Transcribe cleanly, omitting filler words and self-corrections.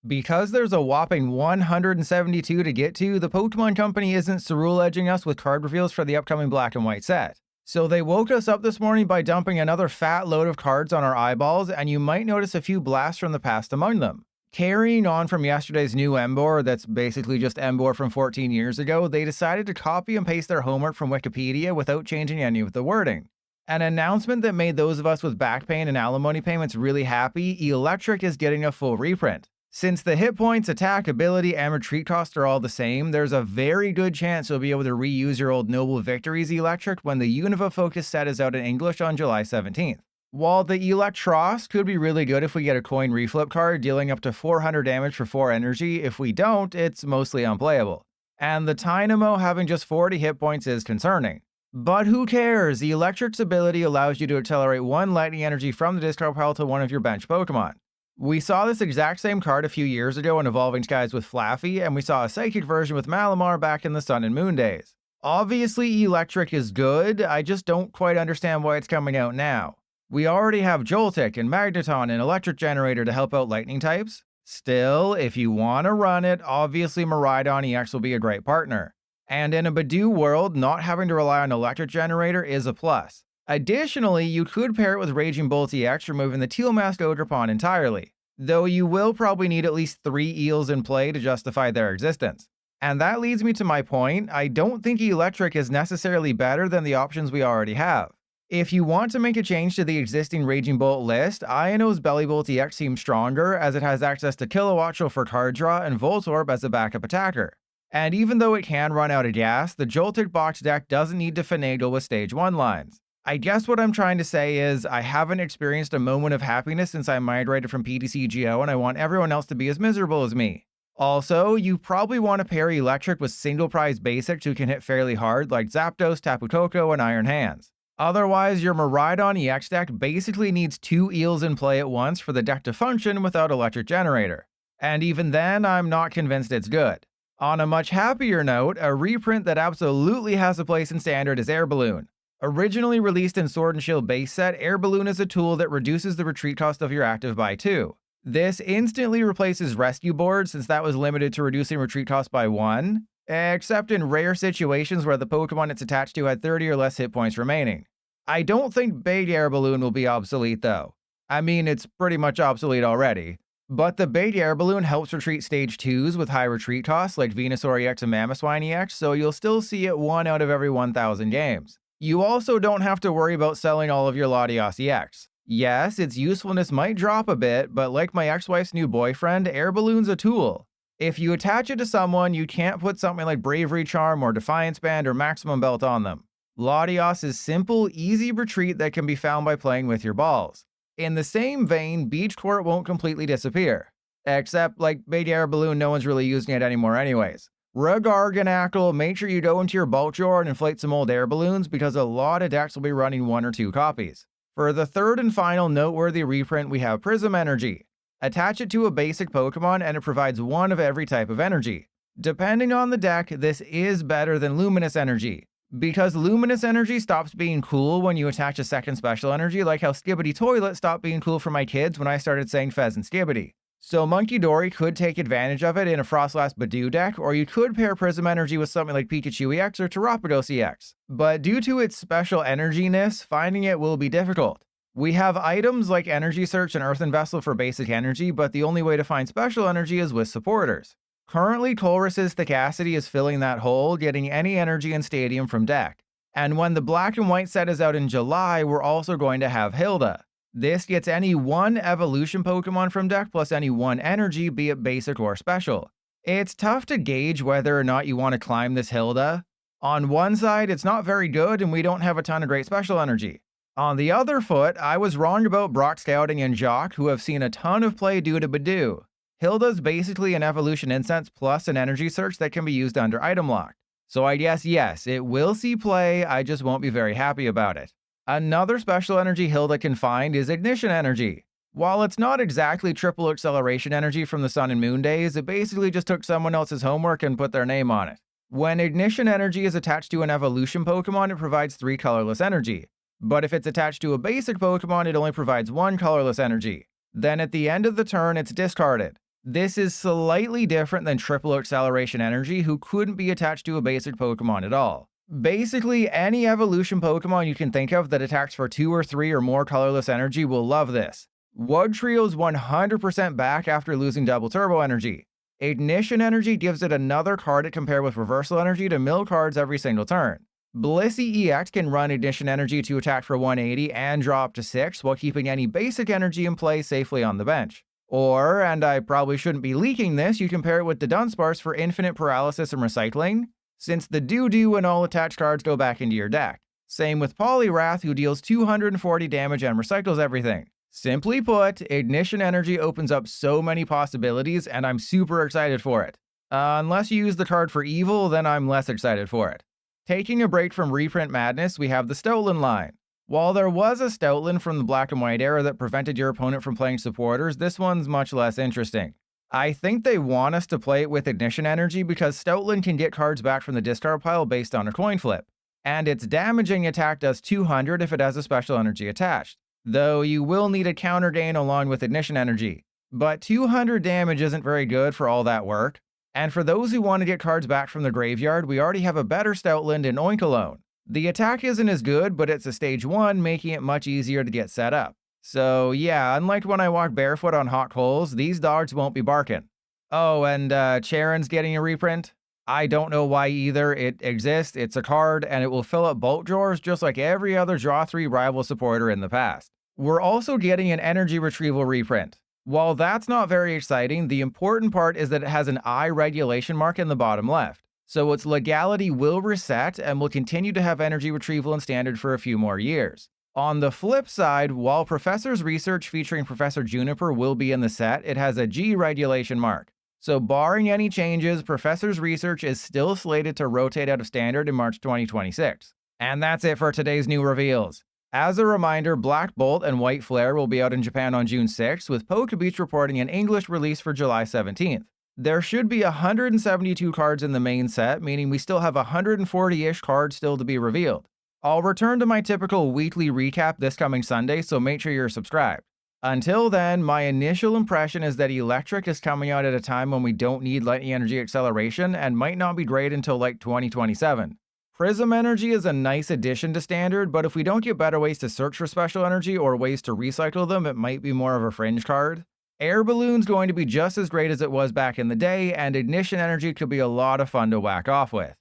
Because there's a whopping 172 to get to, the Pokemon Company isn't Cerule edging us with card reveals for the upcoming Black and White set. So they woke us up this morning by dumping another fat load of cards on our eyeballs, and you might notice a few blasts from the past among them. Carrying on from yesterday's new Embor, that's basically just Embor from 14 years ago, they decided to copy and paste their homework from Wikipedia without changing any of the wording. An announcement that made those of us with back pain and alimony payments really happy: Eelektrik is getting a full reprint. Since the hit points, attack, ability, and retreat cost are all the same, there's a very good chance you'll be able to reuse your old Noble Victories Eelektrik when the Unova Focus set is out in English on July 17th. While the Eelektros could be really good if we get a coin reflip card dealing up to 400 damage for 4 energy, if we don't, it's mostly unplayable. And the Tynamo having just 40 hit points is concerning. But who cares? Eelektrik's ability allows you to accelerate 1 lightning energy from the discard pile to one of your bench Pokemon. We saw this exact same card a few years ago in Evolving Skies with Flaffy, and we saw a Psychic version with Malamar back in the Sun and Moon days. Obviously, Eelektrik is good, I just don't quite understand why it's coming out now. We already have Joltik and Magneton and Electric Generator to help out lightning types. Still, if you want to run it, obviously Miraidon EX will be a great partner. And in a Badoo world, not having to rely on Electric Generator is a plus. Additionally, you could pair it with Raging Bolt EX, removing the Teal Mask Ogerpon entirely, though you will probably need at least 3 Eels in play to justify their existence. And that leads me to my point: I don't think Eelektrik is necessarily better than the options we already have. If you want to make a change to the existing Raging Bolt list, Iono's Bellibolt EX seems stronger, as it has access to Kilowattrel for card draw and Voltorb as a backup attacker. And even though it can run out of gas, the Joltik box deck doesn't need to finagle with Stage 1 lines. I guess what I'm trying to say is, I haven't experienced a moment of happiness since I migrated from PTCGO, and I want everyone else to be as miserable as me. Also, you probably want to pair Eelektrik with single prize basics who can hit fairly hard, like Zapdos, Tapu Koko, and Iron Hands. Otherwise, your Miraidon EX deck basically needs 2 Eels in play at once for the deck to function without Electric Generator. And even then, I'm not convinced it's good. On a much happier note, a reprint that absolutely has a place in Standard is Air Balloon. Originally released in Sword and Shield base set, Air Balloon is a tool that reduces the retreat cost of your active by 2. This instantly replaces Rescue Board, since that was limited to reducing retreat cost by 1, except in rare situations where the Pokemon it's attached to had 30 or less hit points remaining. I don't think Bait Air Balloon will be obsolete though. I mean, it's pretty much obsolete already. But the Bait Air Balloon helps retreat Stage 2s with high retreat costs like Venusaur EX and Mamoswine EX, so you'll still see it 1 out of every 1,000 games. You also don't have to worry about selling all of your Latios EX. Yes, its usefulness might drop a bit, but like my ex-wife's new boyfriend, Air Balloon's a tool. If you attach it to someone, you can't put something like Bravery Charm or Defiance Band or Maximum Belt on them. Latios is simple, easy retreat that can be found by playing with your balls. In the same vein, Beach Court won't completely disappear. Except, like Bait Air Balloon, no one's really using it anymore anyways. Regarganackle, make sure you go into your bulk drawer and inflate some old air balloons, because a lot of decks will be running 1 or 2 copies. For the third and final noteworthy reprint, we have Prism Energy. Attach it to a basic Pokemon and it provides 1 of every type of energy. Depending on the deck, this is better than Luminous Energy, because Luminous Energy stops being cool when you attach a second special energy, like how Skibidi Toilet stopped being cool for my kids when I started saying Fez and Skibidi. So Monkey Dory could take advantage of it in a Frostlass Badoo deck, or you could pair Prism Energy with something like Pikachu EX or Terrapidos EX. But due to its special energy-ness, finding it will be difficult. We have items like Energy Search and Earthen Vessel for basic energy, but the only way to find special energy is with supporters. Currently, Colress's Thicacity is filling that hole, getting any energy in Stadium from deck. And when the Black and White set is out in July, we're also going to have Hilda. This gets any 1 evolution Pokemon from deck plus any 1 energy, be it basic or special. It's tough to gauge whether or not you want to climb this Hilda. On one side, it's not very good and we don't have a ton of great special energy. On the other foot, I was wrong about Brock Scouting and Jock, who have seen a ton of play due to Badoo. Hilda's basically an evolution incense plus an energy search that can be used under item lock. So I guess yes, it will see play, I just won't be very happy about it. Another special energy Hilda can find is Ignition Energy. While it's not exactly triple acceleration energy from the Sun and Moon days, it basically just took someone else's homework and put their name on it. When Ignition Energy is attached to an evolution Pokemon, it provides 3 colorless energy. But if it's attached to a basic Pokemon, it only provides 1 colorless energy. Then at the end of the turn, it's discarded. This is slightly different than Triple Acceleration Energy, who couldn't be attached to a basic Pokemon at all. Basically, any evolution Pokemon you can think of that attacks for 2 or 3 or more colorless energy will love this. Wugtrio's 100% back after losing Double Turbo Energy. Ignition Energy gives it another card to compare with Reversal Energy to mill cards every single turn. Blissey EX can run Ignition Energy to attack for 180 and draw up to 6 while keeping any basic energy in play safely on the bench. Or, and I probably shouldn't be leaking this, you compare it with the Dunsparce for infinite paralysis and recycling, since the Doo-Doo and all attached cards go back into your deck. Same with Poliwrath, who deals 240 damage and recycles everything. Simply put, Ignition Energy opens up so many possibilities, and I'm super excited for it. Unless you use the card for evil, then I'm less excited for it. Taking a break from reprint madness, we have the Stoutland line. While there was a Stoutland from the black and white era that prevented your opponent from playing supporters, this one's much less interesting. I think they want us to play it with Ignition Energy because Stoutland can get cards back from the discard pile based on a coin flip, and its damaging attack does 200 if it has a special energy attached, though you will need a counter gain along with Ignition Energy. But 200 damage isn't very good for all that work, and for those who want to get cards back from the graveyard, we already have a better Stoutland in Oinkologne. The attack isn't as good, but it's a stage 1, making it much easier to get set up. So yeah, unlike when I walk barefoot on hot coals, these dogs won't be barking. Oh, and Cheren's getting a reprint? I don't know why either. It exists, it's a card, and it will fill up bulk drawers just like every other Draw 3 rival supporter in the past. We're also getting an energy retrieval reprint. While that's not very exciting, the important part is that it has an eye regulation mark in the bottom left. So its legality will reset and will continue to have energy retrieval in standard for a few more years. On the flip side, while Professor's research featuring Professor Juniper will be in the set, it has a G regulation mark. So barring any changes, Professor's research is still slated to rotate out of standard in March 2026. And that's it for today's new reveals. As a reminder, Black Bolt and White Flare will be out in Japan on June 6th, with Pokebeach reporting an English release for July 17th. There should be 172 cards in the main set, meaning we still have 140-ish cards still to be revealed. I'll return to my typical weekly recap this coming Sunday, so make sure you're subscribed. Until then, my initial impression is that Eelektrik is coming out at a time when we don't need lightning energy acceleration and might not be great until like 2027. Prism Energy is a nice addition to standard, but if we don't get better ways to search for special energy or ways to recycle them, it might be more of a fringe card. Air Balloon's going to be just as great as it was back in the day, and Ignition Energy could be a lot of fun to whack off with.